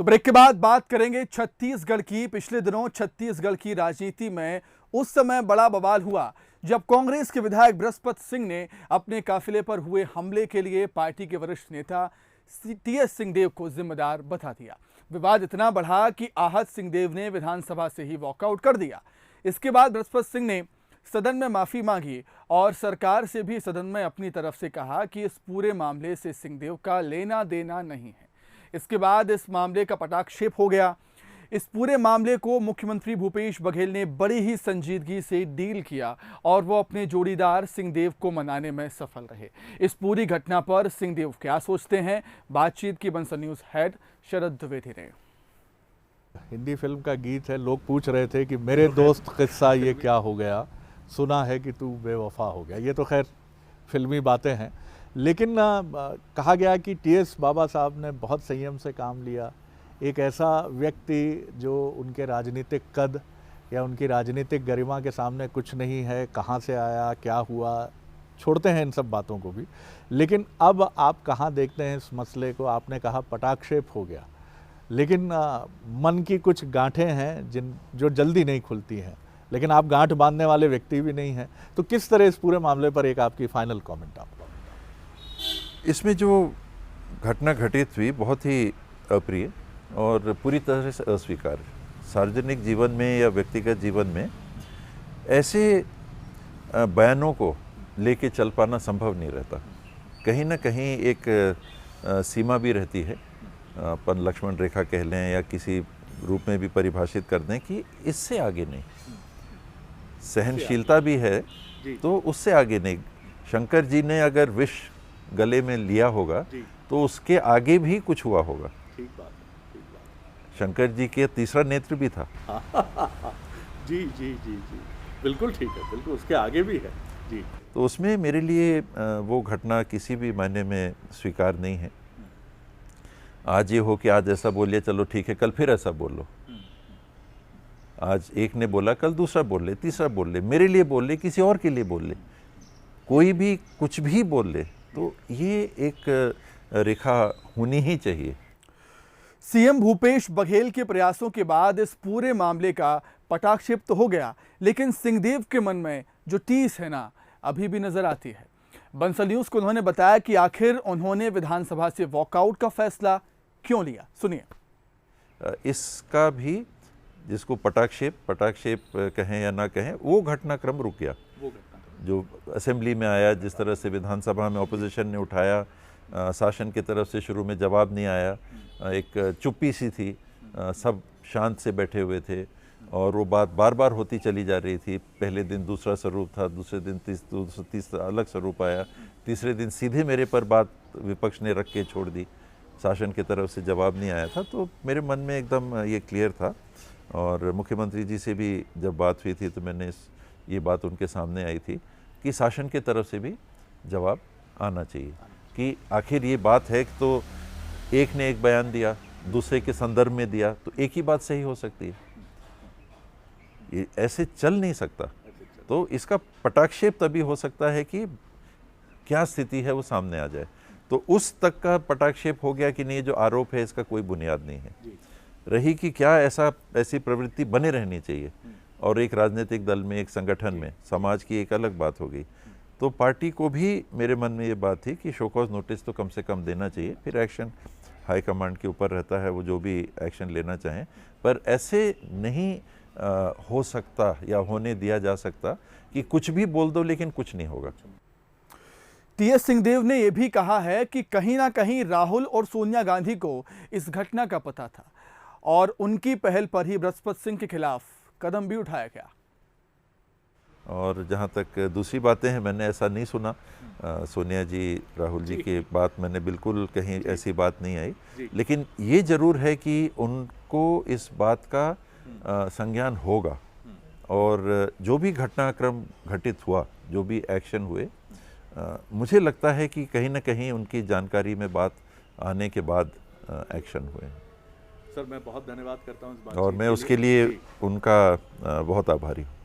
तो ब्रेक के बाद बात करेंगे छत्तीसगढ़ की। पिछले दिनों छत्तीसगढ़ की राजनीति में उस समय बड़ा बवाल हुआ जब कांग्रेस के विधायक बृहस्पति सिंह ने अपने काफिले पर हुए हमले के लिए पार्टी के वरिष्ठ नेता टीएस सिंहदेव को जिम्मेदार बता दिया। विवाद इतना बढ़ा कि आहत सिंहदेव ने विधानसभा से ही वॉकआउट कर दिया। इसके बाद बृहस्पति सिंह ने सदन में माफी मांगी और सरकार से भी सदन में अपनी तरफ से कहा कि इस पूरे मामले से सिंहदेव का लेना देना नहीं है। इसके बाद इस मामले का पटाक्षेप हो गया। इस पूरे मामले को मुख्यमंत्री भूपेश बघेल ने बड़ी ही संजीदगी से डील किया और वो अपने जोड़ीदार सिंहदेव को मनाने में सफल रहे। इस पूरी घटना पर सिंहदेव क्या सोचते हैं, बातचीत की बंसल न्यूज हेड शरद द्विवेदी ने। हिंदी फिल्म का गीत है, लोग पूछ रहे थे कि मेरे दोस्त किस्सा ये क्या हो गया, सुना है कि तू बेवफा हो गया। ये तो खैर फिल्मी बातें हैं, लेकिन कहा गया कि टीएस बाबा साहब ने बहुत संयम से काम लिया। एक ऐसा व्यक्ति जो उनके राजनीतिक कद या उनकी राजनीतिक गरिमा के सामने कुछ नहीं है, कहाँ से आया, क्या हुआ, छोड़ते हैं इन सब बातों को भी। लेकिन अब आप कहाँ देखते हैं इस मसले को? आपने कहा पटाक्षेप हो गया, लेकिन मन की कुछ गांठें हैं जो जल्दी नहीं खुलती हैं, लेकिन आप गांठ बांधने वाले व्यक्ति भी नहीं हैं। तो किस तरह इस पूरे मामले पर एक आपकी फाइनल कमेंट आपका? इसमें जो घटना घटित हुई बहुत ही अप्रिय और पूरी तरह से अस्वीकार्य। सार्वजनिक जीवन में या व्यक्तिगत जीवन में ऐसे बयानों को लेके चल पाना संभव नहीं रहता। कहीं ना कहीं एक सीमा भी रहती है, अपन लक्ष्मण रेखा कह लें या किसी रूप में भी परिभाषित कर दें कि इससे आगे नहीं। सहनशीलता भी है तो उससे आगे नहीं। शंकर जी ने अगर विष गले में लिया होगा तो उसके आगे भी कुछ हुआ होगा। ठीक बात। शंकर जी के तीसरा नेत्र भी था। जी जी जी जी, बिल्कुल ठीक है, बिल्कुल उसके आगे भी है जी। तो उसमें मेरे लिए वो घटना किसी भी मायने में स्वीकार नहीं है। आज ये हो कि आज ऐसा बोलिए, चलो ठीक है, कल फिर ऐसा बोल लो। आज एक ने बोला, कल दूसरा बोल ले, तीसरा बोल ले, मेरे लिए बोल ले, किसी और के लिए बोल ले, कोई भी कुछ भी बोल ले, तो ये एक रेखा होनी ही चाहिए। सीएम भूपेश बघेल के प्रयासों के बाद इस पूरे मामले का पटाक्षेप तो हो गया, लेकिन सिंहदेव के मन में जो टीस है ना, अभी भी नजर आती है। बंसल न्यूज को उन्होंने बताया कि आखिर उन्होंने विधानसभा से वॉकआउट का फैसला क्यों लिया, सुनिए। इसका भी, जिसको पटाक्षेप कहें या ना कहें, वो घटनाक्रम रुक गया। जो असेंबली में आया, जिस तरह से विधानसभा में ऑपोजिशन ने उठाया, शासन की तरफ से शुरू में जवाब नहीं आया, एक चुप्पी सी थी, सब शांत से बैठे हुए थे और वो बात बार बार होती चली जा रही थी। पहले दिन दूसरा स्वरूप था, दूसरे दिन तीसरा अलग स्वरूप आया, तीसरे दिन सीधे मेरे पर बात विपक्ष ने रख के छोड़ दी, शासन की तरफ से जवाब नहीं आया था। तो मेरे मन में एकदम ये क्लियर था और मुख्यमंत्री जी से भी जब बात हुई थी तो मैंने ये बात उनके सामने आई थी कि शासन की तरफ से भी जवाब आना चाहिए कि आखिर ये बात है कि तो एक ने एक बयान दिया, दूसरे के संदर्भ में दिया, तो एक ही बात सही हो सकती है? ये ऐसे चल नहीं सकता। तो इसका पटाक्षेप तभी हो सकता है कि क्या स्थिति है वो सामने आ जाए। तो उस तक का पटाक्षेप हो गया कि नहीं, जो आरोप है इसका कोई बुनियाद नहीं है। रही कि क्या ऐसी प्रवृत्ति बने रहनी चाहिए और एक राजनीतिक दल में, एक संगठन में, समाज की एक अलग बात हो गई। तो पार्टी को भी मेरे मन में ये बात थी कि शो कॉज नोटिस तो कम से कम देना चाहिए, फिर एक्शन हाईकमांड के ऊपर रहता है, वो जो भी एक्शन लेना चाहें। पर ऐसे नहीं हो सकता या होने दिया जा सकता कि कुछ भी बोल दो लेकिन कुछ नहीं होगा। टीएस सिंहदेव ने यह भी कहा है कि कहीं ना कहीं राहुल और सोनिया गांधी को इस घटना का पता था और उनकी पहल पर ही बृहस्पति सिंह के खिलाफ कदम भी उठाया गया। और जहाँ तक दूसरी बातें हैं, मैंने ऐसा नहीं सुना। सोनिया जी, राहुल जी की बात मैंने बिल्कुल कहीं ऐसी बात नहीं आई, लेकिन ये जरूर है कि उनको इस बात का संज्ञान होगा और जो भी घटनाक्रम घटित हुआ, जो भी एक्शन हुए, मुझे लगता है कि कहीं ना कहीं उनकी जानकारी में बात आने के बाद एक्शन हुए। सर, मैं बहुत धन्यवाद करता हूँ इस बात और मैं उसके लिए उनका बहुत आभारी हूँ।